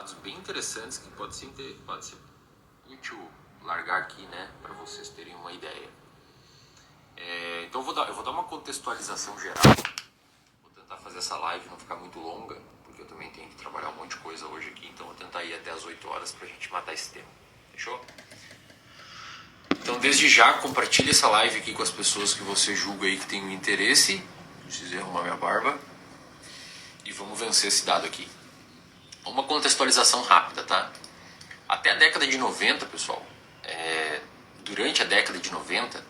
dados bem interessantes que pode ser útil largar aqui, né, para vocês terem uma ideia. Então eu vou dar uma contextualização geral. Vou tentar fazer essa live não ficar muito longa, porque eu também tenho que trabalhar um monte de coisa hoje aqui, então vou tentar ir até as 8 horas pra gente matar esse tema. Fechou? Então desde já compartilhe essa live aqui com as pessoas que você julga aí que tem um interesse. Precisei arrumar minha barba. E vamos vencer esse dado aqui. Uma contextualização rápida, tá? Até a década de 90, pessoal, durante a década de 90,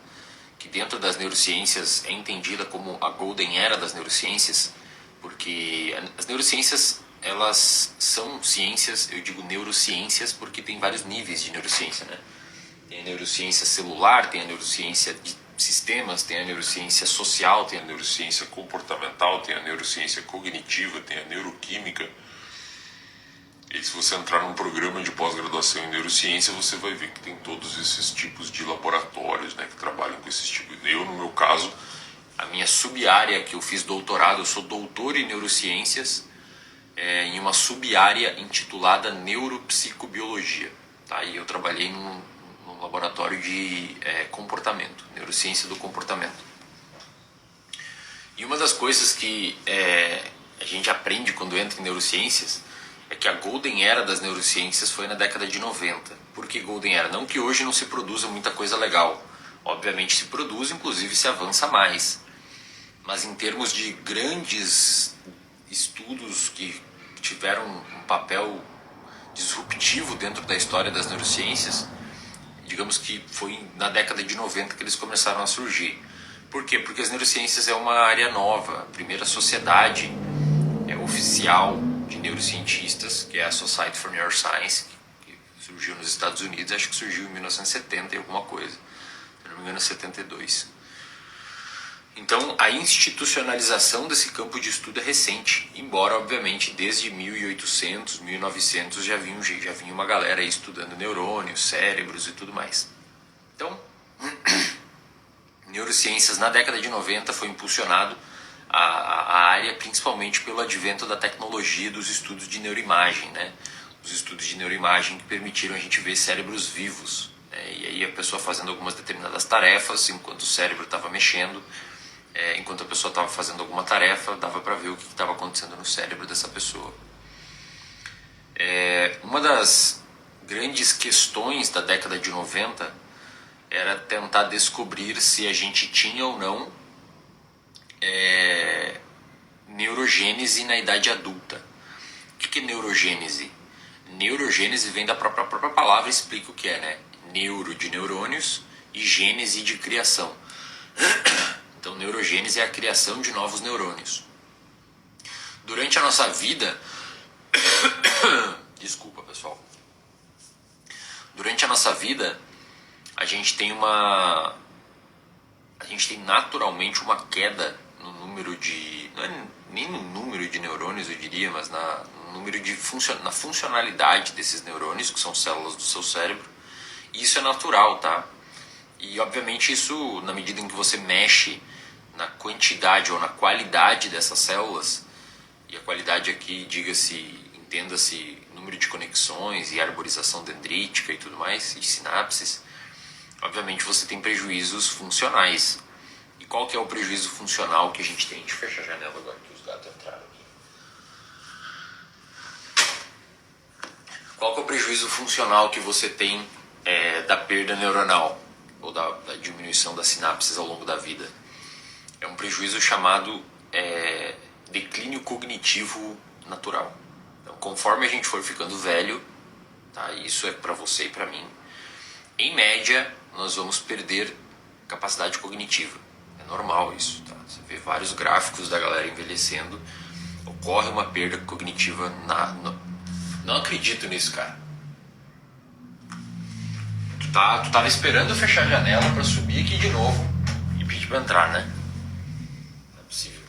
que dentro das neurociências é entendida como a Golden Era das neurociências, porque as neurociências, elas são ciências, eu digo neurociências porque tem vários níveis de neurociência, né? Tem a neurociência celular, tem a neurociência de sistemas, tem a neurociência social, tem a neurociência comportamental, tem a neurociência cognitiva, tem a neuroquímica. E se você entrar num programa de pós-graduação em neurociência, você vai ver que tem todos esses tipos de laboratórios, né, que trabalham com esses tipos. Eu, no meu caso, a minha sub-área que eu fiz doutorado, eu sou doutor em neurociências, em uma sub-área intitulada neuropsicobiologia. Tá? E eu trabalhei num laboratório de comportamento, neurociência do comportamento. E uma das coisas que a gente aprende quando entra em neurociências é que a Golden Era das neurociências foi na década de 90. Por que Golden Era? Não que hoje não se produza muita coisa legal. Obviamente se produz, inclusive se avança mais. Mas em termos de grandes estudos que tiveram um papel disruptivo dentro da história das neurociências, digamos que foi na década de 90 que eles começaram a surgir. Por quê? Porque as neurociências é uma área nova. A primeira sociedade oficial de neurocientistas, que é a Society for Neuroscience, que surgiu nos Estados Unidos, acho que surgiu em 1970 e alguma coisa, se não me engano 72. Então a institucionalização desse campo de estudo é recente, embora obviamente desde 1800, 1900 já vinha uma galera aí estudando neurônios, cérebros e tudo mais. Então, neurociências na década de 90 foi impulsionado a área principalmente pelo advento da tecnologia dos estudos de neuroimagem, né? Os estudos de neuroimagem que permitiram a gente ver cérebros vivos, né? E aí a pessoa fazendo algumas determinadas tarefas enquanto o cérebro estava mexendo, enquanto a pessoa estava fazendo alguma tarefa, dava para ver o que estava acontecendo no cérebro dessa pessoa. Uma das grandes questões da década de 90 era tentar descobrir se a gente tinha ou não neurogênese na idade adulta. O que é neurogênese? Neurogênese vem da própria palavra, explica o que é, né? Neuro de neurônios e gênese de criação. Então, neurogênese é a criação de novos neurônios. Durante a nossa vida... Desculpa, pessoal. Durante a nossa vida, a gente tem naturalmente uma queda no número de... Não é nem no número de neurônios, eu diria, mas na funcionalidade desses neurônios, que são células do seu cérebro. E isso é natural, tá? E, obviamente, isso, na medida em que você mexe na quantidade ou na qualidade dessas células, e a qualidade aqui, entenda-se número de conexões e arborização dendrítica e tudo mais, e sinapses, obviamente você tem prejuízos funcionais. E qual que é o prejuízo funcional que a gente tem? Deixa eu fechar a janela agora que os gatos entraram aqui. Qual que é o prejuízo funcional que você tem da perda neuronal ou da diminuição das sinapses ao longo da vida? É um prejuízo chamado declínio cognitivo natural. Então, conforme a gente for ficando velho, tá? Isso é para você e para mim, em média nós vamos perder capacidade cognitiva. É normal isso, tá? Você vê vários gráficos da galera envelhecendo, ocorre uma perda cognitiva. Não acredito nisso, cara. Tu tava esperando eu fechar a janela para subir aqui de novo e pedir para entrar, né? Não é possível.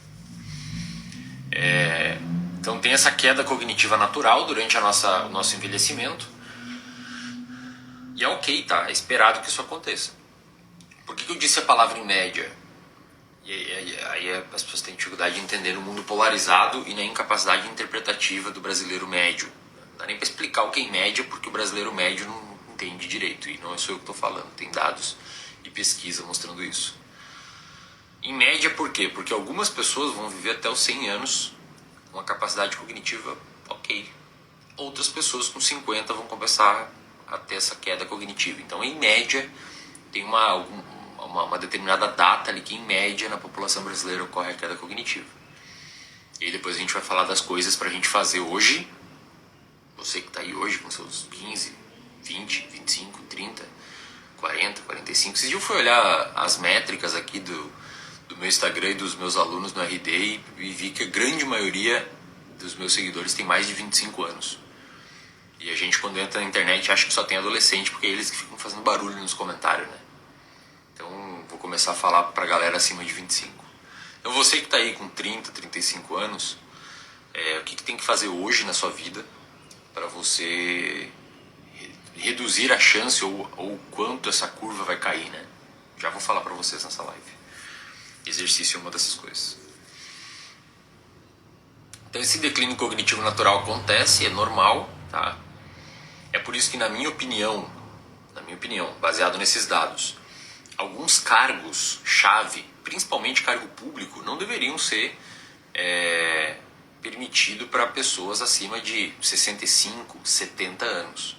Então tem essa queda cognitiva natural durante o nosso envelhecimento. E é ok, tá? É esperado que isso aconteça. Por que eu disse a palavra em média? E aí as pessoas têm dificuldade de entender o mundo polarizado e na incapacidade interpretativa do brasileiro médio. Não dá nem para explicar explicar o que é em média, porque o brasileiro médio não entende direito. E não sou eu que estou falando, tem dados e pesquisa mostrando isso. Em média, por quê? Porque algumas pessoas vão viver até os 100 anos com uma capacidade cognitiva ok. Outras pessoas com 50 vão começar a ter essa queda cognitiva. Então, em média, tem uma determinada data ali que, em média, na população brasileira ocorre a queda cognitiva. E aí depois a gente vai falar das coisas pra gente fazer hoje. Você que tá aí hoje com seus 15, 20, 25, 30, 40, 45. Esse dia eu fui olhar as métricas aqui do meu Instagram e dos meus alunos no RD e vi que a grande maioria dos meus seguidores tem mais de 25 anos. E a gente, quando entra na internet, acha que só tem adolescente, porque é eles que ficam fazendo barulho nos comentários, né? Então, vou começar a falar pra galera acima de 25. Então, você que tá aí com 30, 35 anos, o que tem que fazer hoje na sua vida para você reduzir a chance ou quanto essa curva vai cair, né? Já vou falar pra vocês nessa live. Exercício é uma dessas coisas. Então, esse declínio cognitivo natural acontece, é normal, tá? É por isso que, na minha opinião, baseado nesses dados, alguns cargos-chave, principalmente cargo público, não deveriam ser permitidos para pessoas acima de 65, 70 anos.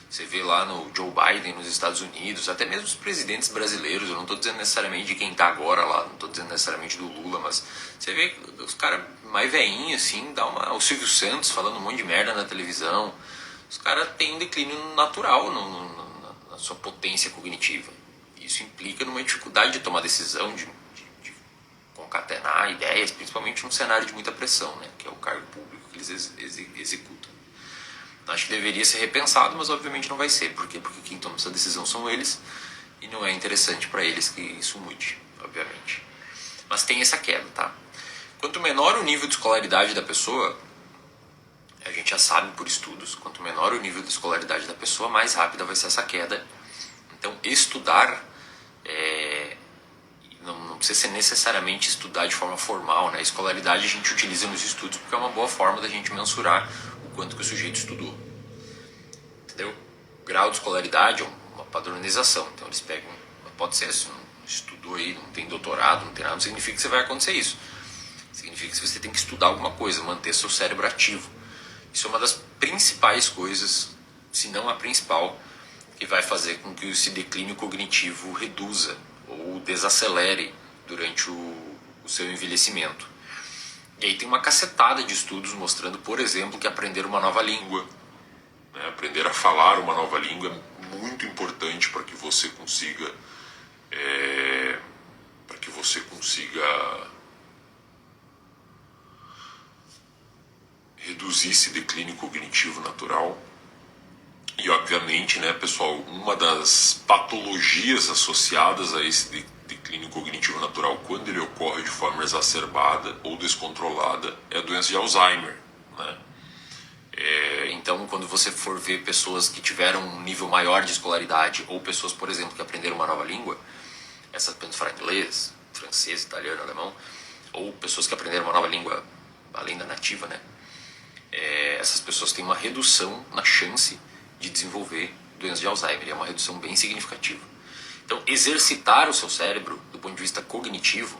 Você vê lá no Joe Biden nos Estados Unidos, até mesmo os presidentes brasileiros, eu não estou dizendo necessariamente de quem está agora lá, não estou dizendo necessariamente do Lula, mas você vê os caras mais velhinhos assim, o Silvio Santos falando um monte de merda na televisão. Os caras têm um declínio natural na sua potência cognitiva. Isso implica numa dificuldade de tomar decisão, de concatenar ideias, principalmente num cenário de muita pressão, né, que é o cargo público que eles executam. Acho que deveria ser repensado, mas obviamente não vai ser. Por quê? Porque quem toma essa decisão são eles e não é interessante para eles que isso mude, obviamente. Mas tem essa queda, tá? Quanto menor o nível de escolaridade da pessoa, a gente já sabe por estudos, quanto menor o nível de escolaridade da pessoa, mais rápida vai ser essa queda. Então, estudar, não precisa ser necessariamente estudar de forma formal, né? A escolaridade a gente utiliza nos estudos porque é uma boa forma da gente mensurar o quanto que o sujeito estudou. Entendeu? O grau de escolaridade é uma padronização. Então, eles pegam, pode ser, se não estudou aí, não tem doutorado, não tem nada, não significa que você vai acontecer isso. Significa que você tem que estudar alguma coisa, manter seu cérebro ativo. Isso é uma das principais coisas, se não a principal, que vai fazer com que esse declínio cognitivo reduza ou desacelere durante o seu envelhecimento. E aí tem uma cacetada de estudos mostrando, por exemplo, que aprender uma nova língua, né, aprender a falar uma nova língua é muito importante para que você consiga reduzir esse declínio cognitivo natural. E obviamente, né, pessoal, uma das patologias associadas a esse declínio cognitivo natural, quando ele ocorre de forma exacerbada ou descontrolada, é a doença de Alzheimer, né? Então, quando você for ver pessoas que tiveram um nível maior de escolaridade ou pessoas, por exemplo, que aprenderam uma nova língua, essas aprendem a falar inglês, francês, italiano, alemão, ou pessoas que aprenderam uma nova língua além da nativa, né? Essas pessoas têm uma redução na chance de desenvolver doença de Alzheimer. É uma redução bem significativa. Então, exercitar o seu cérebro do ponto de vista cognitivo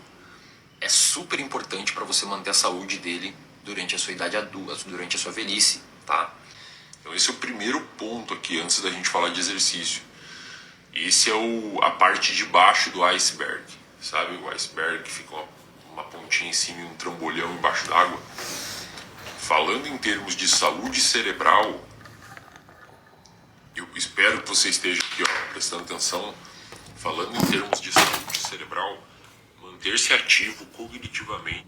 é super importante para você manter a saúde dele durante a sua idade adulta, durante a sua velhice, tá? Então, esse é o primeiro ponto aqui, antes da gente falar de exercício. Esse é a parte de baixo do iceberg, sabe? O iceberg fica uma pontinha em cima e um trambolhão embaixo d'água. Falando em termos de saúde cerebral, eu espero que você esteja aqui, ó, prestando atenção. Falando em termos de saúde cerebral, manter-se ativo cognitivamente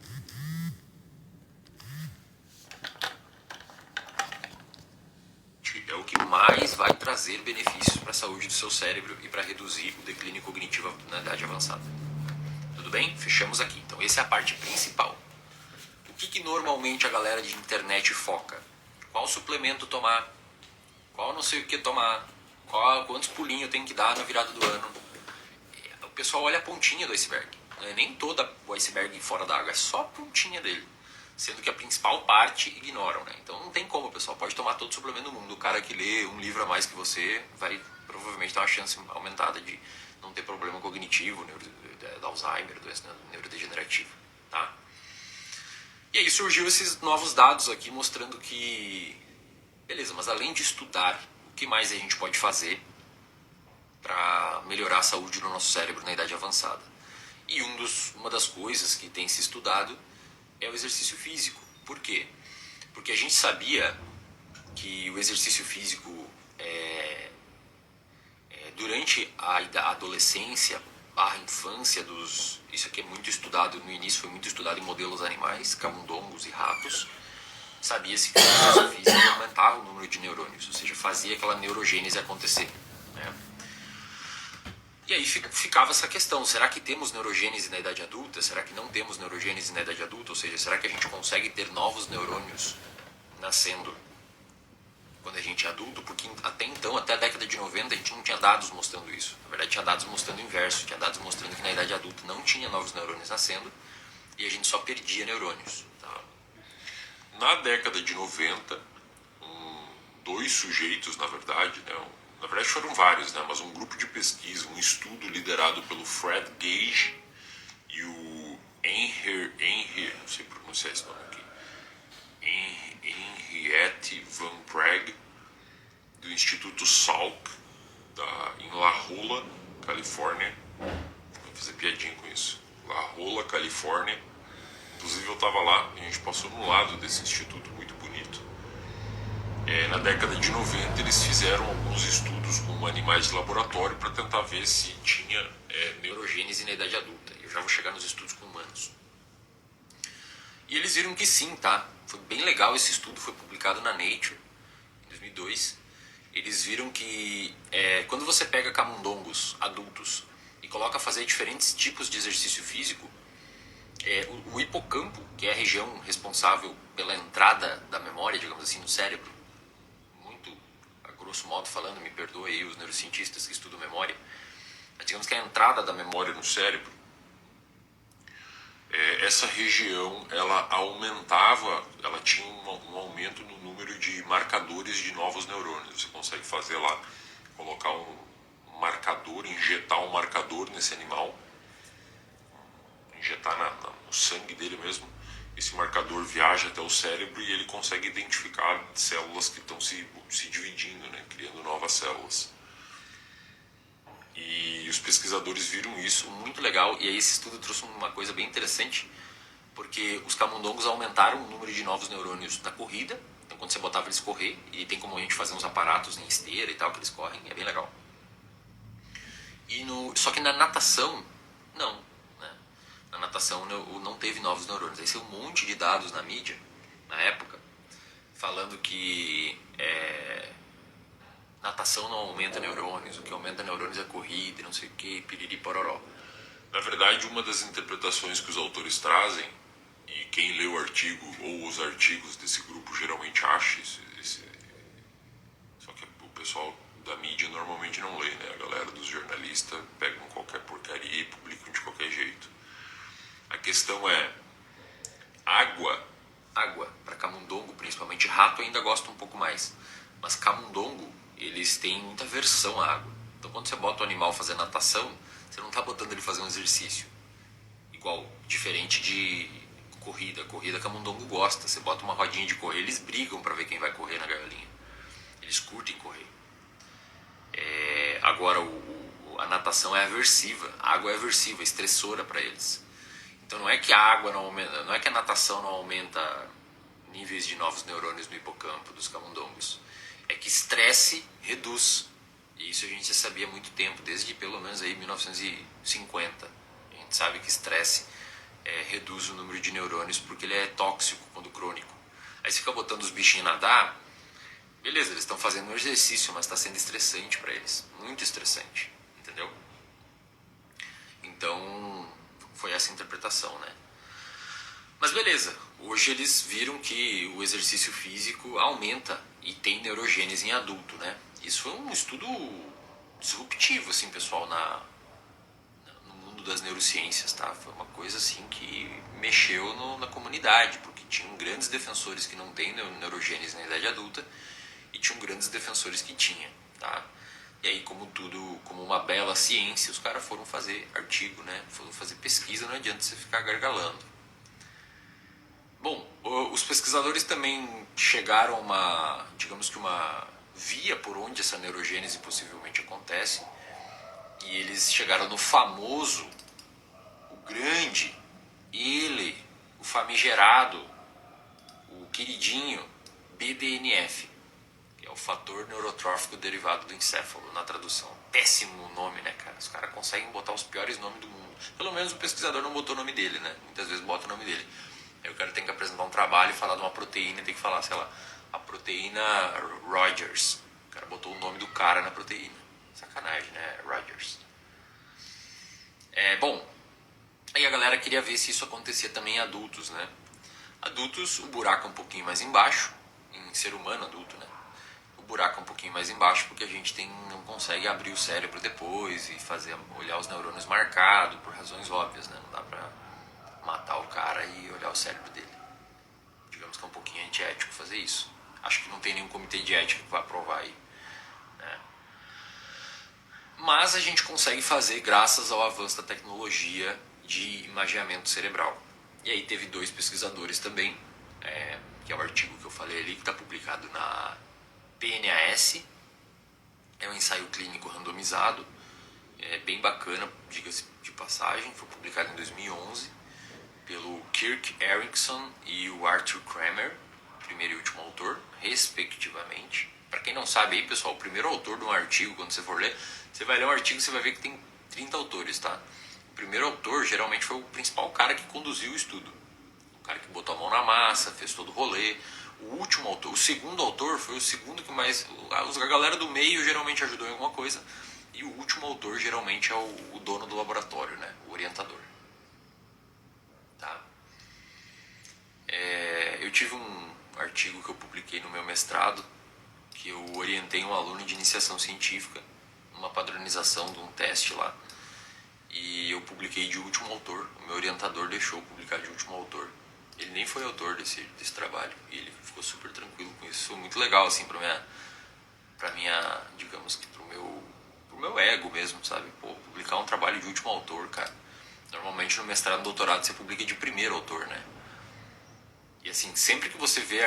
é o que mais vai trazer benefícios para a saúde do seu cérebro e para reduzir o declínio cognitivo na idade avançada. Tudo bem? Fechamos aqui. Então, essa é a parte principal. O que normalmente a galera de internet foca? Qual suplemento tomar? Qual não sei o que tomar? Quantos pulinhos eu tenho que dar na virada do ano? O pessoal olha a pontinha do iceberg. Não é nem toda o iceberg fora d'água, é só a pontinha dele. sendo que a principal parte ignoram, né? Então não tem como, pessoal, pode tomar todo o suplemento do mundo. O cara que lê um livro a mais que você vai provavelmente ter uma chance aumentada de não ter problema cognitivo, de Alzheimer, doença neurodegenerativa, tá? E aí surgiu esses novos dados aqui mostrando que, beleza, mas além de estudar, o que mais a gente pode fazer para melhorar a saúde do nosso cérebro na idade avançada? E uma das coisas que tem se estudado é o exercício físico. Por quê? Porque a gente sabia que o exercício físico durante a adolescência barra infância isso aqui é muito estudado, no início foi muito estudado em modelos animais, camundongos e ratos. Sabia-se que o exercício físico aumentava o número de neurônios, ou seja, fazia aquela neurogênese acontecer, né? E aí ficava essa questão, será que temos neurogênese na idade adulta? Será que não temos neurogênese na idade adulta? Ou seja, será que a gente consegue ter novos neurônios nascendo quando a gente é adulto? Porque até então, até a década de 90, a gente não tinha dados mostrando isso. Na verdade, tinha dados mostrando o inverso, tinha dados mostrando que na idade adulta não tinha novos neurônios nascendo e a gente só perdia neurônios. Tá? Na década de 90, dois sujeitos, na verdade foram vários, né? Mas um grupo de pesquisa, um estudo liderado pelo Fred Gage e o Henry, não sei pronunciar esse nome aqui, Henriette Van Prague, do Instituto Salk, em La Jolla, Califórnia. Vou fazer piadinha com isso. La Jolla, Califórnia. Inclusive eu estava lá, a gente passou no lado desse instituto muito bonito. Na década de 90 eles fizeram alguns estudos com animais de laboratório para tentar ver se tinha neurogênese na idade adulta. Eu já vou chegar nos estudos com humanos. E eles viram que sim, tá? Foi bem legal esse estudo, foi publicado na Nature em 2002. Eles viram que quando você pega camundongos adultos e coloca a fazer diferentes tipos de exercício físico, o hipocampo, que é a região responsável pela entrada da memória, digamos assim, no cérebro, muito a grosso modo falando, me perdoe aí os neurocientistas que estudam memória, mas digamos que a entrada da memória no cérebro, essa região ela aumentava, ela tinha um aumento no número de marcadores de novos neurônios. Você consegue fazer lá, colocar um marcador, injetar um marcador nesse animal, injetar no sangue dele mesmo. Esse marcador viaja até o cérebro e ele consegue identificar células que estão se dividindo, né, criando novas células. E os pesquisadores viram isso, muito legal, e aí esse estudo trouxe uma coisa bem interessante, porque os camundongos aumentaram o número de novos neurônios na corrida. Então quando você botava eles correr, e tem como a gente fazer uns aparatos em esteira e tal, que eles correm, é bem legal. Só que na natação, não. Né? Na natação não teve novos neurônios. Aí saiu um monte de dados na mídia, na época, falando que natação não aumenta neurônios, o que aumenta neurônios é corrida, não sei o que, piriri pororó. Na verdade, uma das interpretações que os autores trazem, e quem lê o artigo ou os artigos desse grupo geralmente acha só que o pessoal da mídia normalmente não lê, né? A galera dos jornalistas pegam qualquer porcaria e publicam de qualquer jeito. A questão é, água para camundongo, principalmente rato ainda gosta um pouco mais, mas camundongo, eles têm muita aversão à água. Então quando você bota o animal fazer natação, você não está botando ele fazer um exercício igual, diferente de corrida camundongo gosta. Você bota uma rodinha de correr, eles brigam para ver quem vai correr na gaiolinha, eles curtem correr. Agora a natação é aversiva, a água é aversiva, estressora para eles. Então não é que a água não aumenta, não é que a natação não aumenta níveis de novos neurônios no hipocampo dos camundongos, é que estresse reduz. E isso a gente já sabia há muito tempo, desde pelo menos aí 1950. A gente sabe que estresse reduz o número de neurônios porque ele é tóxico quando crônico. Aí você fica botando os bichinhos a nadar, beleza, eles estão fazendo um exercício, mas está sendo estressante para eles, muito estressante, entendeu? Então foi essa a interpretação, né? Mas beleza, hoje eles viram que o exercício físico aumenta e tem neurogênese em adulto, né? Isso foi um estudo disruptivo, assim, pessoal, no mundo das neurociências, tá? Foi uma coisa assim que mexeu na comunidade, porque tinham grandes defensores que não têm neurogênese na idade adulta e tinham grandes defensores que tinham, tá? E aí, como tudo, como uma bela ciência, os caras foram fazer artigo, né? Foram fazer pesquisa, não adianta você ficar gargalando. Bom, os pesquisadores também chegaram a uma, digamos que uma via por onde essa neurogênese possivelmente acontece, e eles chegaram no famoso, o grande, ele, o famigerado, o queridinho BDNF, que é o fator neurotrófico derivado do encéfalo, na tradução. Péssimo nome, né, cara? Os caras conseguem botar os piores nomes do mundo. Pelo menos o pesquisador não botou o nome dele, né? Muitas vezes bota o nome dele. Aí o cara tem que apresentar um trabalho e falar de uma proteína, tem que falar, sei lá, a proteína Rogers. O cara botou o nome do cara na proteína. Sacanagem, né? Rogers. Bom, aí a galera queria ver se isso acontecia também em adultos, né? Adultos, o buraco é um pouquinho mais embaixo, em ser humano adulto, né? O buraco é um pouquinho mais embaixo porque a gente não consegue abrir o cérebro depois e olhar os neurônios marcados por razões óbvias, né? Não dá pra matar o cara e olhar o cérebro dele. Digamos que é um pouquinho antiético fazer isso. Acho que não tem nenhum comitê de ética que vai aprovar aí, né? Mas a gente consegue fazer graças ao avanço da tecnologia de imageamento cerebral. E aí teve 2 pesquisadores também, que é o artigo que eu falei ali, que está publicado na PNAS, é um ensaio clínico randomizado, é bem bacana, diga-se de passagem, foi publicado em 2011 pelo Kirk Erickson e o Arthur Kramer, primeiro e último autor, respectivamente. Para quem não sabe aí, pessoal, o primeiro autor de um artigo, quando você for ler, você vai ler um artigo e você vai ver que tem 30 autores, tá? O primeiro autor geralmente foi o principal cara que conduziu o estudo. O cara que botou a mão na massa, fez todo o rolê. O último autor, o segundo autor foi o segundo que mais... A galera do meio geralmente ajudou em alguma coisa. E o último autor geralmente é o dono do laboratório, né? O orientador. Tá? Eu tive um artigo que eu publiquei no meu mestrado, que eu orientei um aluno de iniciação científica, uma padronização de um teste lá, e eu publiquei de último autor. O meu orientador deixou eu publicar de último autor. Ele nem foi autor desse trabalho, e ele ficou super tranquilo com isso. Foi muito legal, assim, pra minha, digamos que pro meu ego mesmo, sabe? Pô, publicar um trabalho de último autor, cara. Normalmente no mestrado e doutorado você publica de primeiro autor, né? E assim, sempre que você vê,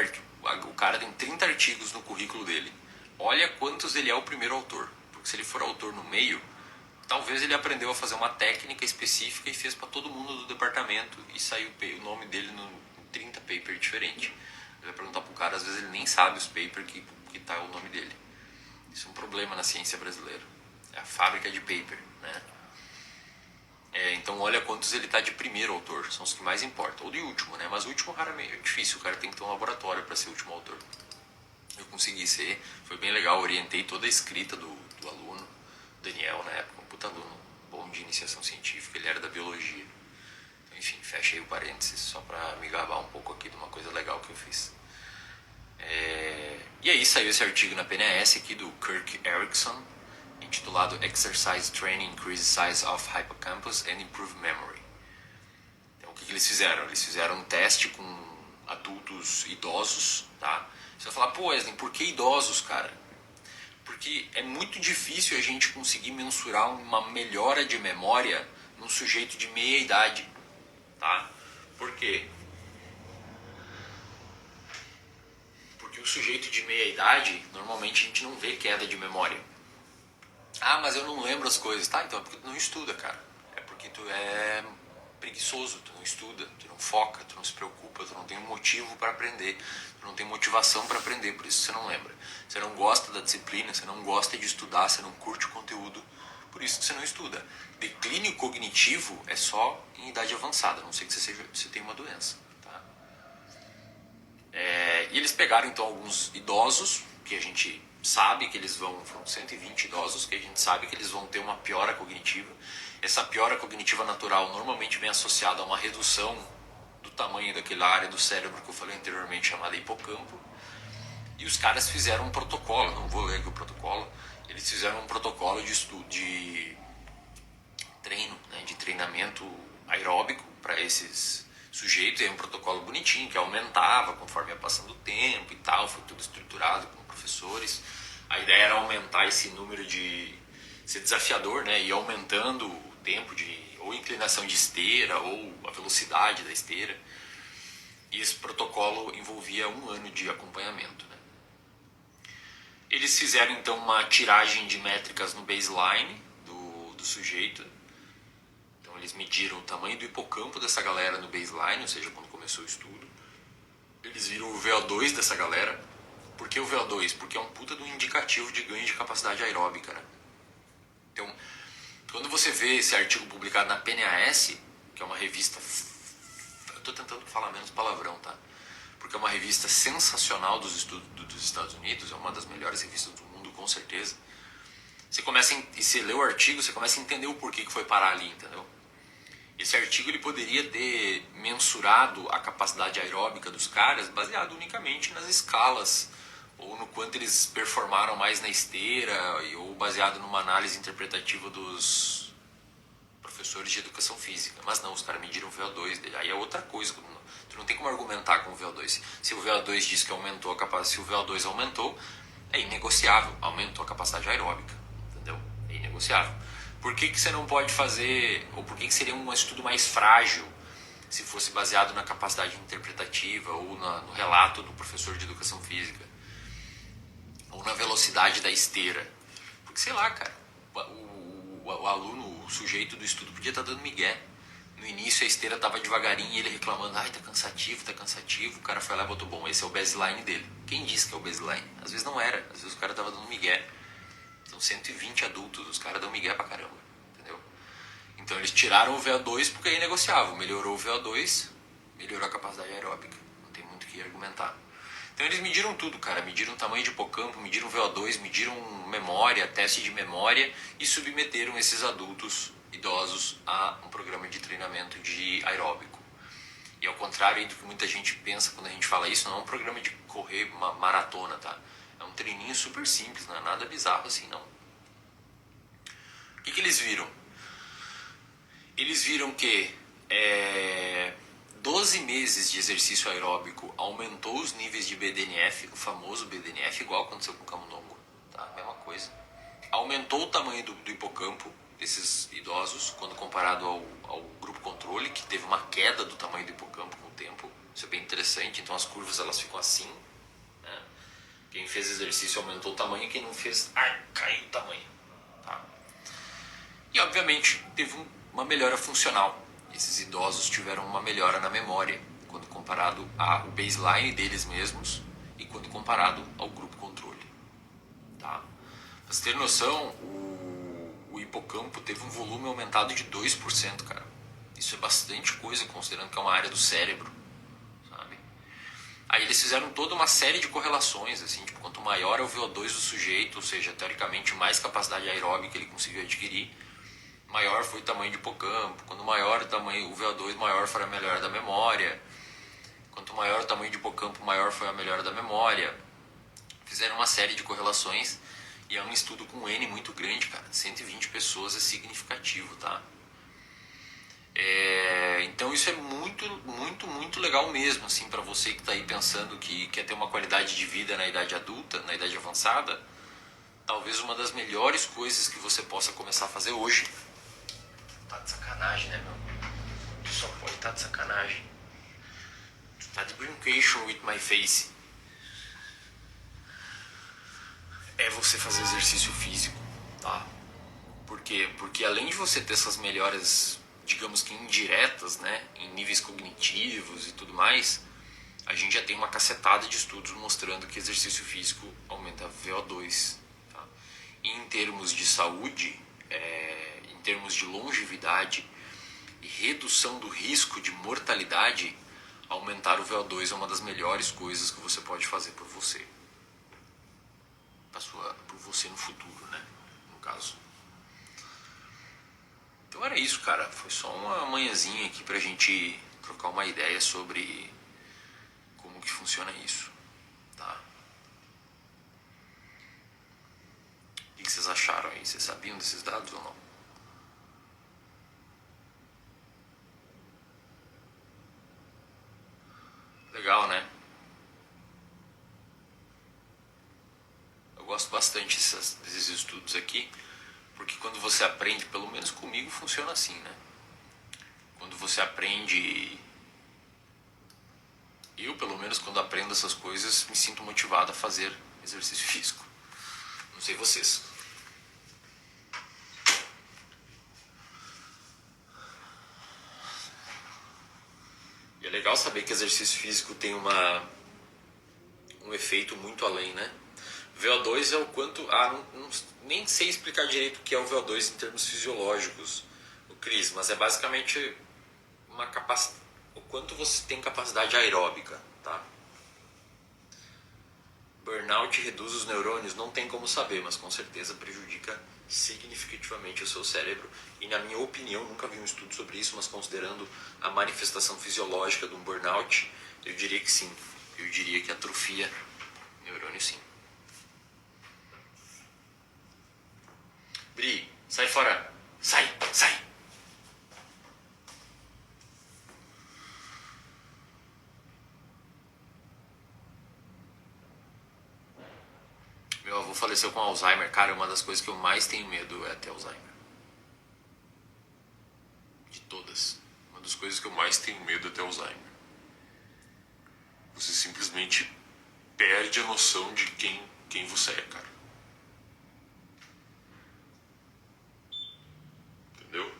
o cara tem 30 artigos no currículo dele, olha quantos ele é o primeiro autor. Porque se ele for autor no meio, talvez ele aprendeu a fazer uma técnica específica e fez para todo mundo do departamento e saiu o nome dele em 30 papers diferentes. Ele vai perguntar pro cara, às vezes ele nem sabe os papers que tá o nome dele. Isso é um problema na ciência brasileira. É a fábrica de paper, né? Então olha quantos ele tá de primeiro autor, são os que mais importam. Ou de último, né? Mas o último raramente é difícil, o cara tem que ter um laboratório para ser o último autor. Eu consegui ser, foi bem legal, orientei toda a escrita do aluno, Daniel na época, um puta aluno bom de iniciação científica, ele era da biologia. Então, enfim, fechei o parênteses só para me gabar um pouco aqui de uma coisa legal que eu fiz. E aí saiu esse artigo na PNAS aqui do Kirk Erickson, intitulado Exercise Training Increase Size of Hippocampus and Improve Memory. Então o que eles fizeram? Eles fizeram um teste com adultos idosos, tá? Você vai falar, pô Wesley, por que idosos, cara? Porque é muito difícil a gente conseguir mensurar uma melhora de memória num sujeito de meia idade, tá? Por quê? Porque o sujeito de meia idade, normalmente a gente não vê queda de memória. Ah, mas eu não lembro as coisas. Tá, então é porque tu não estuda, cara. É porque tu é preguiçoso, tu não estuda, tu não foca, tu não se preocupa, tu não tem um motivo para aprender, tu não tem motivação para aprender, por isso você não lembra. Você não gosta da disciplina, você não gosta de estudar, você não curte o conteúdo, por isso que você não estuda. Declínio cognitivo é só em idade avançada, a não sei que você tenha uma doença. Tá? E eles pegaram então alguns idosos, que a gente sabe que eles foram 120 idosos, que a gente sabe que eles vão ter uma piora cognitiva. Essa piora cognitiva natural normalmente vem associada a uma redução do tamanho daquela área do cérebro que eu falei anteriormente, chamada hipocampo. E os caras fizeram um protocolo, não vou ler aqui o protocolo, eles fizeram um protocolo de treino, né, de treinamento aeróbico para esses sujeitos. E aí um protocolo bonitinho que aumentava conforme ia passando o tempo e tal, foi tudo estruturado com professores. A ideia era aumentar esse número de ser desafiador, né, e aumentando o tempo de ou inclinação de esteira ou a velocidade da esteira. E esse protocolo envolvia 1 ano de acompanhamento, né. Eles fizeram então uma tiragem de métricas no baseline do sujeito. Então eles mediram o tamanho do hipocampo dessa galera no baseline, ou seja, quando começou o estudo. Eles viram o VO2 dessa galera. Por que o VO2? Porque é um puta de um indicativo de ganho de capacidade aeróbica, né? Então, quando você vê esse artigo publicado na PNAS, que é uma revista... Eu estou tentando falar menos palavrão, tá? Porque é uma revista sensacional dos Estados Unidos, é uma das melhores revistas do mundo, com certeza. E você lê o artigo, você começa a entender o porquê que foi parar ali, entendeu? Esse artigo ele poderia ter mensurado a capacidade aeróbica dos caras baseado unicamente nas escalas, ou no quanto eles performaram mais na esteira, ou baseado numa análise interpretativa dos professores de educação física. Mas não, os caras mediram o VO2 dele. Aí é outra coisa. Tu não tem como argumentar com o VO2. Se o VO2 diz que aumentou a capacidade, se o VO2 aumentou, é inegociável. Aumentou a capacidade aeróbica. Entendeu? É inegociável. Por que você não pode fazer, ou por que seria um estudo mais frágil se fosse baseado na capacidade interpretativa ou no relato do professor de educação física? Ou na velocidade da esteira? Porque sei lá, cara, o aluno, o sujeito do estudo podia estar dando migué. No início a esteira estava devagarinho e ele reclamando, ai, tá cansativo. O cara foi lá e botou, bom, esse é o baseline dele. Quem disse que é o baseline? Às vezes não era, às vezes o cara estava dando migué. São 120 adultos, os caras dão migué pra caramba, entendeu? Então eles tiraram o VO2 porque é inegociável. Melhorou o VO2, melhorou a capacidade aeróbica. Não tem muito o que argumentar. Então eles mediram tudo, cara. Mediram o tamanho de hipocampo, mediram VO2, mediram memória, teste de memória e submeteram esses adultos idosos a um programa de treinamento de aeróbico. E ao contrário do que muita gente pensa quando a gente fala isso, não é um programa de correr uma maratona, tá? É um treininho super simples, não é nada bizarro assim, não. O que eles viram? Eles viram que 12 meses de exercício aeróbico aumentou os níveis de BDNF, o famoso BDNF, igual aconteceu com o camundongo, tá? Mesma coisa. Aumentou o tamanho do hipocampo desses idosos quando comparado ao grupo controle, que teve uma queda do tamanho do hipocampo com o tempo. Isso é bem interessante, então as curvas elas ficam assim, né? Quem fez exercício aumentou o tamanho, quem não fez, caiu o tamanho, tá? E obviamente teve uma melhora funcional. Esses idosos tiveram uma melhora na memória quando comparado ao baseline deles mesmos e quando comparado ao grupo controle, tá? Pra você ter noção, o hipocampo teve um volume aumentado de 2%, cara. Isso é bastante coisa, considerando que é uma área do cérebro, sabe? Aí eles fizeram toda uma série de correlações, assim, tipo, quanto maior é o VO2 do sujeito, ou seja, teoricamente mais capacidade aeróbica ele conseguiu adquirir, maior foi o tamanho de hipocampo. Quando maior o tamanho, o VO2, maior foi a melhora da memória. Quanto maior o tamanho de hipocampo, maior foi a melhora da memória. Fizeram uma série de correlações e é um estudo com N muito grande, cara. 120 pessoas é significativo, tá? Então isso é muito legal mesmo, assim, para você que está aí pensando que quer ter uma qualidade de vida na idade adulta, na idade avançada. Talvez uma das melhores coisas que você possa começar a fazer hoje. Tá de sacanagem, né, meu? Tu só pode estar de sacanagem. Tu tá de brincation with my face. É você fazer exercício físico, tá? Por quê? Porque além de você ter essas melhoras, digamos que indiretas, né, em níveis cognitivos e tudo mais, a gente já tem uma cacetada de estudos mostrando que exercício físico aumenta VO2, tá? E em termos de saúde, em termos de longevidade e redução do risco de mortalidade, aumentar o VO2 é uma das melhores coisas que você pode fazer por você. Por você no futuro, né? No caso. Então era isso, cara. Foi só uma manhãzinha aqui pra gente trocar uma ideia sobre como que funciona isso, tá? O que vocês acharam aí? Vocês sabiam desses dados ou não? bastante esses estudos aqui, porque quando você aprende, pelo menos comigo funciona assim, né? Quando você aprende... Eu, pelo menos, quando aprendo essas coisas, me sinto motivado a fazer exercício físico. Não sei vocês. E é legal saber que exercício físico tem um efeito muito além, né? VO2 é o quanto... nem sei explicar direito o que é o VO2 em termos fisiológicos, o Cris, mas é basicamente o quanto você tem capacidade aeróbica, tá? Burnout reduz os neurônios, não tem como saber, mas com certeza prejudica significativamente o seu cérebro. E na minha opinião, nunca vi um estudo sobre isso, mas considerando a manifestação fisiológica de um burnout, eu diria que sim. Eu diria que atrofia neurônio sim. Bri, sai fora. Sai. Meu avô faleceu com Alzheimer. Cara, uma das coisas que eu mais tenho medo é ter Alzheimer. De todas. Uma das coisas que eu mais tenho medo é ter Alzheimer. Você simplesmente perde a noção de quem você é, cara. Entendeu?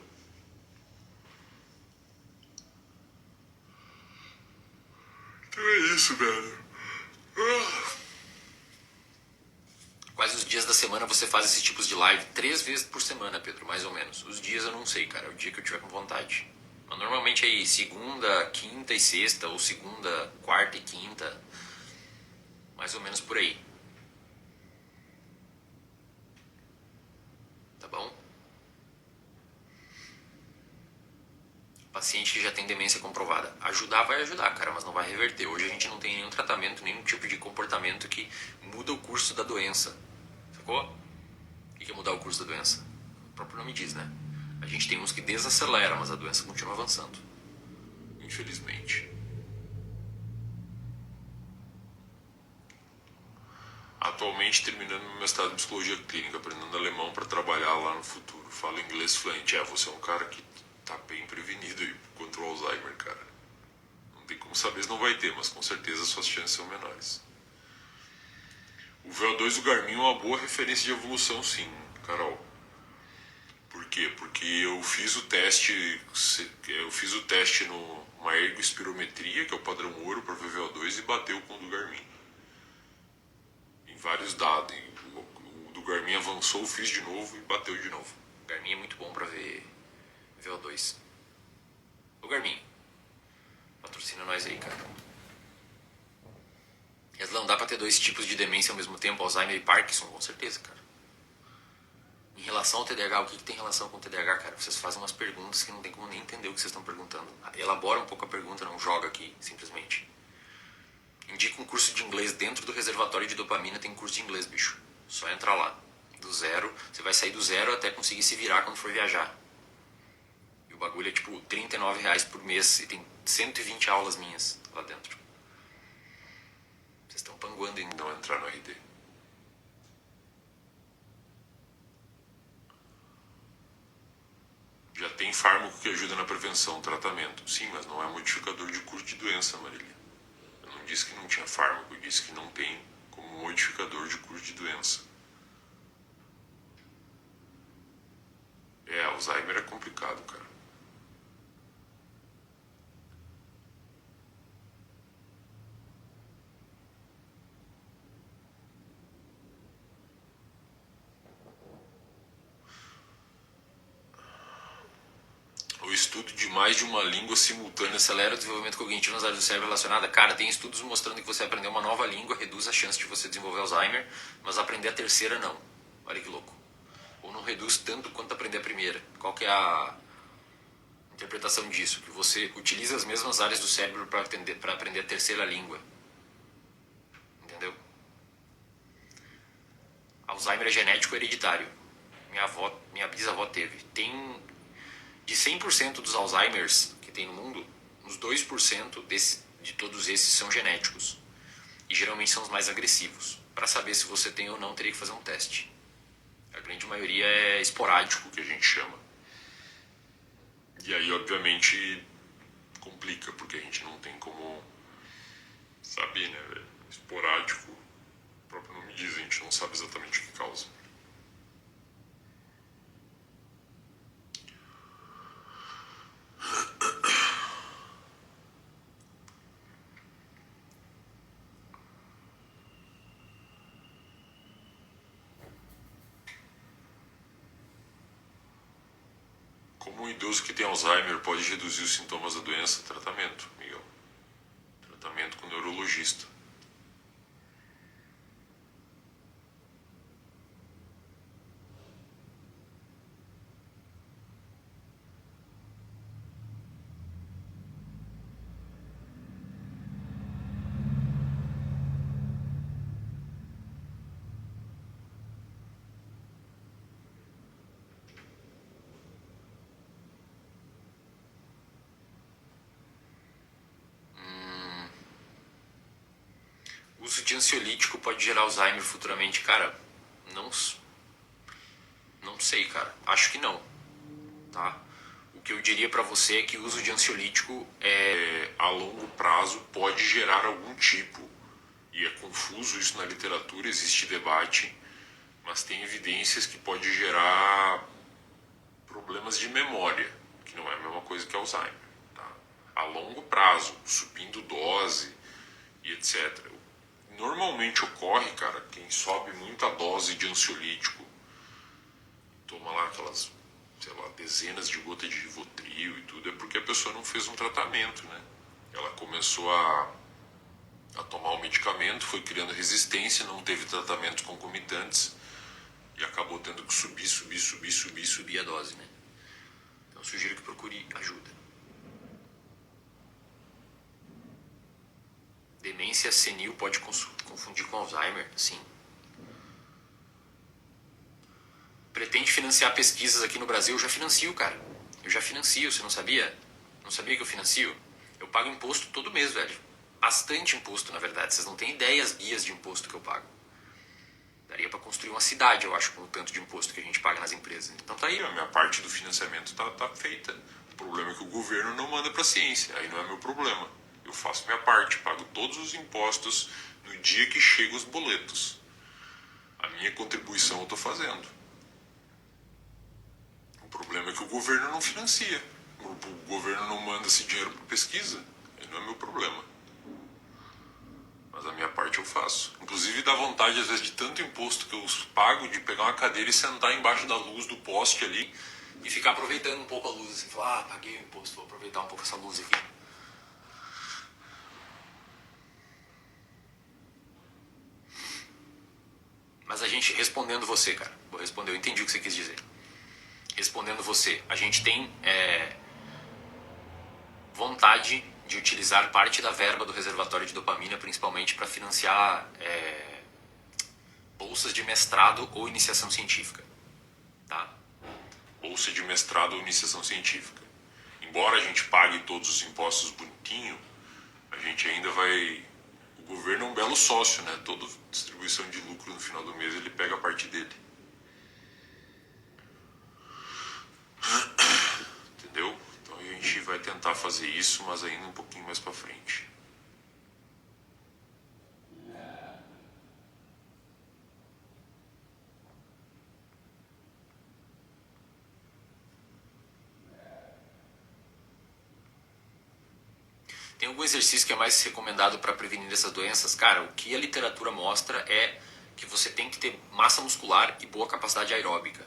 Então é isso, velho. Quais os dias da semana você faz esses tipos de live? 3 vezes por semana, Pedro, mais ou menos. Os dias eu não sei, cara. É o dia que eu tiver com vontade. Mas normalmente aí segunda, quinta e sexta, ou segunda, quarta e quinta. Mais ou menos por aí. Tá bom? Paciente que já tem demência comprovada. Ajudar vai ajudar, cara, mas não vai reverter. Hoje a gente não tem nenhum tratamento, nenhum tipo de comportamento que muda o curso da doença. Sacou? O que é mudar o curso da doença? O próprio nome diz, né? A gente tem uns que desaceleram, mas a doença continua avançando. Infelizmente. Atualmente terminando meu mestrado em psicologia clínica, aprendendo alemão para trabalhar lá no futuro. Falo inglês fluente. Você é um cara que tá bem prevenido aí contra o Alzheimer, cara. Não tem como saber se não vai ter, mas com certeza suas chances são menores. O VO2 do Garmin é uma boa referência de evolução, sim, Carol. Por quê? Porque eu fiz o teste numa ergospirometria, que é o padrão ouro para ver VO2, e bateu com o do Garmin. Em vários dados. O do Garmin avançou, fiz de novo e bateu de novo. O Garmin é muito bom para ver VO2. O Garmin, patrocina nós aí, cara. Não dá pra ter 2 tipos de demência ao mesmo tempo, Alzheimer e Parkinson, com certeza, cara. Em relação ao TDAH, o que tem relação com o TDAH, cara? Vocês fazem umas perguntas que não tem como nem entender o que vocês estão perguntando. Elabora um pouco a pergunta, não joga aqui, simplesmente. Indica um curso de inglês dentro do reservatório de dopamina, tem curso de inglês, bicho. Só entrar lá. Do zero, você vai sair do zero até conseguir se virar quando for viajar. E o bagulho é tipo R$39 por mês e tem 120 aulas minhas lá dentro. Vocês estão panguando em não entrar no RD. Já tem fármaco que ajuda na prevenção, tratamento. Sim, mas não é modificador de curso de doença, Marília. Eu não disse que não tinha fármaco, eu disse que não tem como modificador de curso de doença. Alzheimer é complicado, cara. O estudo de mais de uma língua simultânea acelera o desenvolvimento cognitivo nas áreas do cérebro relacionadas. Cara, tem estudos mostrando que você aprender uma nova língua reduz a chance de você desenvolver Alzheimer, mas aprender a terceira não. Olha que louco. Ou não reduz tanto quanto aprender a primeira. Qual que é a interpretação disso? Que você utiliza as mesmas áreas do cérebro para aprender a terceira língua. Entendeu? Alzheimer é genético ou hereditário. Minha bisavó teve. De 100% dos Alzheimers que tem no mundo, uns 2% de todos esses são genéticos. E geralmente são os mais agressivos. para saber se você tem ou não, teria que fazer um teste. A grande maioria é esporádico, que a gente chama. E aí, obviamente, complica, porque a gente não tem como saber, né, velho? Esporádico, o próprio nome diz, a gente não sabe exatamente o que causa. Como um idoso que tem Alzheimer pode reduzir os sintomas da doença? Tratamento, Miguel. Tratamento com neurologista. O uso de ansiolítico pode gerar Alzheimer futuramente? Cara, não sei, cara. Acho que não, tá? O que eu diria pra você é que o uso de ansiolítico a longo prazo pode gerar algum tipo, e é confuso isso na literatura, existe debate, mas tem evidências que pode gerar problemas de memória, que não é a mesma coisa que Alzheimer, tá? A longo prazo, subindo dose e etc. Normalmente ocorre, cara, quem sobe muita dose de ansiolítico, toma lá aquelas, sei lá, dezenas de gotas de Rivotril e tudo, é porque a pessoa não fez um tratamento, né? Ela começou a tomar o medicamento, foi criando resistência, não teve tratamentos concomitantes e acabou tendo que subir a dose, né? Então eu sugiro que procure ajuda. Demência senil pode confundir com Alzheimer? Sim. Pretende financiar pesquisas aqui no Brasil? Eu já financio, cara. Eu já financio, você não sabia? Não sabia que eu financio? Eu pago imposto todo mês, velho. Bastante imposto, na verdade. Vocês não têm ideia as guias de imposto que eu pago. Daria pra construir uma cidade, eu acho, com o tanto de imposto que a gente paga nas empresas. Então tá aí, a minha parte do financiamento tá feita. O problema é que o governo não manda pra ciência. Aí não é meu problema. Eu faço minha parte, pago todos os impostos no dia que chegam os boletos. A minha contribuição eu tô fazendo. O problema é que o governo não financia. O governo não manda esse dinheiro para pesquisa. Aí não é meu problema. Mas a minha parte eu faço. Inclusive dá vontade, às vezes, de tanto imposto que eu pago, de pegar uma cadeira e sentar embaixo da luz do poste ali e ficar aproveitando um pouco a luz. Assim, falar, paguei o imposto, vou aproveitar um pouco essa luz aqui. Mas a gente, respondendo você, cara, vou responder, eu entendi o que você quis dizer. Respondendo você, a gente tem vontade de utilizar parte da verba do reservatório de dopamina, principalmente para financiar bolsas de mestrado ou iniciação científica, tá? Bolsa de mestrado ou iniciação científica. Embora a gente pague todos os impostos bonitinho, a gente ainda vai... O governo é um belo sócio, né? Toda distribuição de lucro no final do mês ele pega a parte dele. Entendeu? Então a gente vai tentar fazer isso, mas ainda um pouquinho mais pra frente. Tem algum exercício que é mais recomendado para prevenir essas doenças? Cara, o que a literatura mostra é que você tem que ter massa muscular e boa capacidade aeróbica.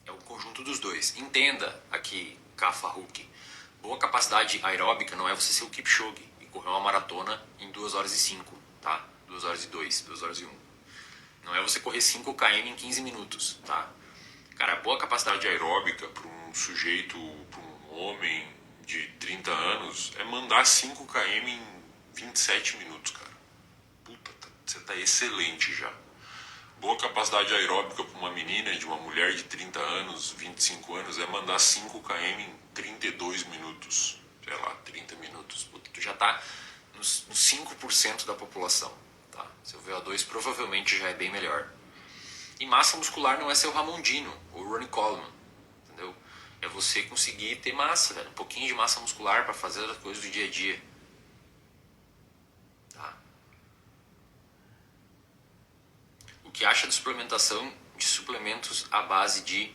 É o conjunto dos dois. Entenda aqui, Kafa Hulk. Boa capacidade aeróbica não é você ser o Kipchoge e correr uma maratona em 2 horas e 5, tá? 2 horas e 2, 2 horas e 1. Não é você correr 5 km em 15 minutos, tá? Cara, boa capacidade aeróbica para um sujeito, para um homem de 30 anos, é mandar 5 km em 27 minutos, cara. Puta, você tá excelente já. Boa capacidade aeróbica para uma menina, de uma mulher de 30 anos, 25 anos, é mandar 5 km em 32 minutos. Sei lá, 30 minutos. Puta, tu já tá nos 5% da população, Tá? Seu VO2 provavelmente já é bem melhor. E massa muscular não é ser o Ramondino ou o Ronnie Coleman, entendeu? É você conseguir ter massa, velho, um pouquinho de massa muscular para fazer as coisas do dia a dia. Tá? O que acha de suplementação de suplementos à base de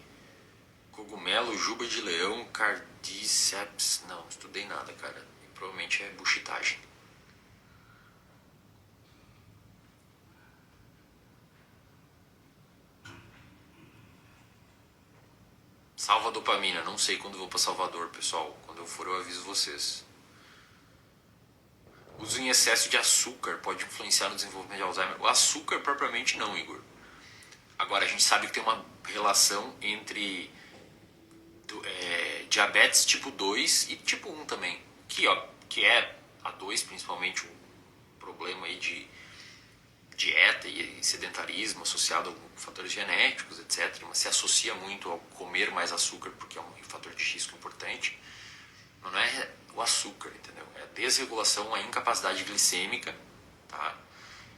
cogumelo, juba de leão, cardiceps? Não estudei nada, cara. E provavelmente é buchitagem. Salva a dopamina. Não sei quando vou para Salvador, pessoal. Quando eu for eu aviso vocês. Uso em excesso de açúcar pode influenciar no desenvolvimento de Alzheimer? O açúcar propriamente não, Igor. Agora a gente sabe que tem uma relação entre diabetes tipo 2 e tipo 1 também. Que é a 2 principalmente um problema aí de dieta e sedentarismo associado a fatores genéticos, etc. Mas se associa muito ao comer mais açúcar porque é um fator de risco importante. Mas não é o açúcar, entendeu? É a desregulação, a incapacidade glicêmica, tá?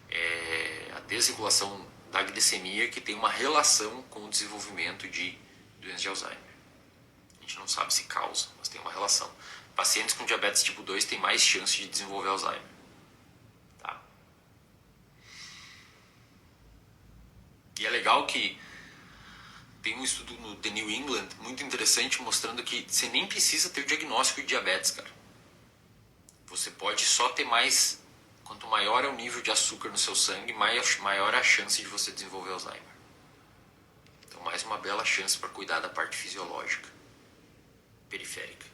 É a desregulação da glicemia que tem uma relação com o desenvolvimento de doença de Alzheimer. A gente não sabe se causa, mas tem uma relação. Pacientes com diabetes tipo 2 têm mais chance de desenvolver Alzheimer. Tá? E é legal que tem um estudo no The New England muito interessante mostrando que você nem precisa ter o diagnóstico de diabetes, cara. Você pode só ter mais... Quanto maior é o nível de açúcar no seu sangue, maior é a chance de você desenvolver Alzheimer. Então, mais uma bela chance para cuidar da parte fisiológica, periférica.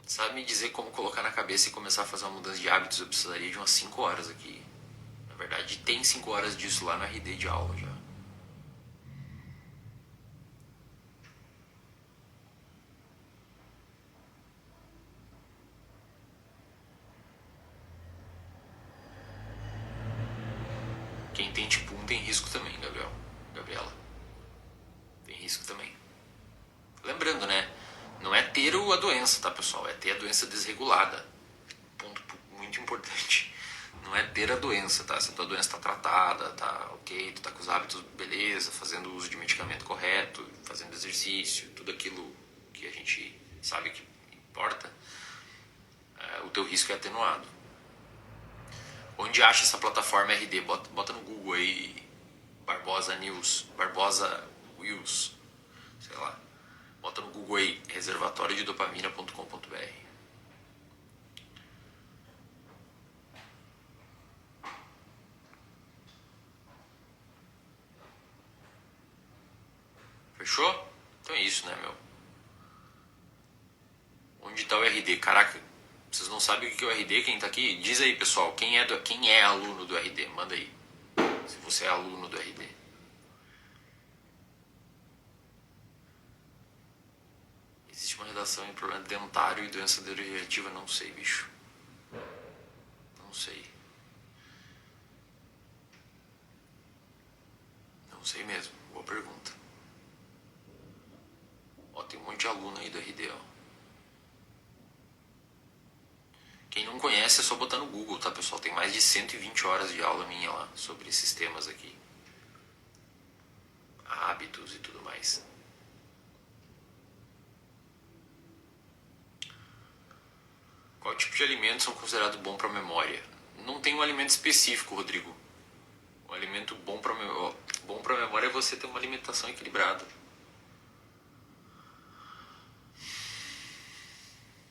Sabe me dizer como colocar na cabeça e começar a fazer uma mudança de hábitos? Eu precisaria de umas 5 horas aqui. Na verdade, tem 5 horas disso lá no RD de aula já. Quem tem tipo 1 tem risco também, Gabriela. Tem risco também. Lembrando, né? Não é ter a doença, tá, pessoal? É ter a doença desregulada. Ponto muito importante. Não é ter a doença, tá? Se a tua doença tá tratada, tá ok, tu tá com os hábitos, beleza, fazendo uso de medicamento correto, fazendo exercício, tudo aquilo que a gente sabe que importa, o teu risco é atenuado. Onde acha essa plataforma RD? Bota no Google aí, Barbosa News, Barbosa Wills, sei lá. Bota no Google aí, reservatoriodopamina.com.br. Fechou? Então é isso, né, meu? Onde tá o RD? Caraca, vocês não sabem o que é o RD? Quem tá aqui? Diz aí, pessoal, quem é aluno do RD? Manda aí, se você é aluno do RD. Existe uma relação em problema dentário e doença degenerativa? Não sei, bicho. Não sei. Não sei mesmo. Boa pergunta. Ó, tem um monte de aluno aí do RD, ó. Quem não conhece é só botar no Google, tá, pessoal? Tem mais de 120 horas de aula minha lá sobre esses temas aqui. Hábitos e tudo mais. Qual tipo de alimentos são considerados bom para a memória? Não tem um alimento específico, Rodrigo. Um alimento bom para a memória é você ter uma alimentação equilibrada.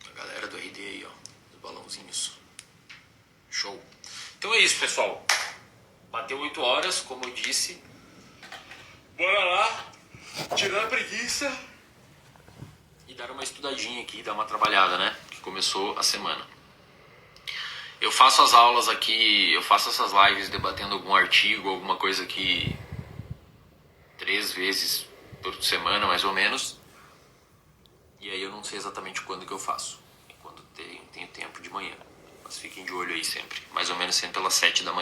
A galera do RD aí, ó. Os balãozinhos. Show. Então é isso, pessoal. Bateu 8 horas, como eu disse. Bora lá. Tirar a preguiça. E dar uma estudadinha aqui, dar uma trabalhada, né? Que começou a semana. Eu faço as aulas aqui, eu faço essas lives debatendo algum artigo, alguma coisa aqui 3 vezes por semana, mais ou menos. E aí eu não sei exatamente quando que eu faço. Quando tenho tempo de manhã. Mas fiquem de olho aí sempre. Mais ou menos sempre pelas 7 da manhã.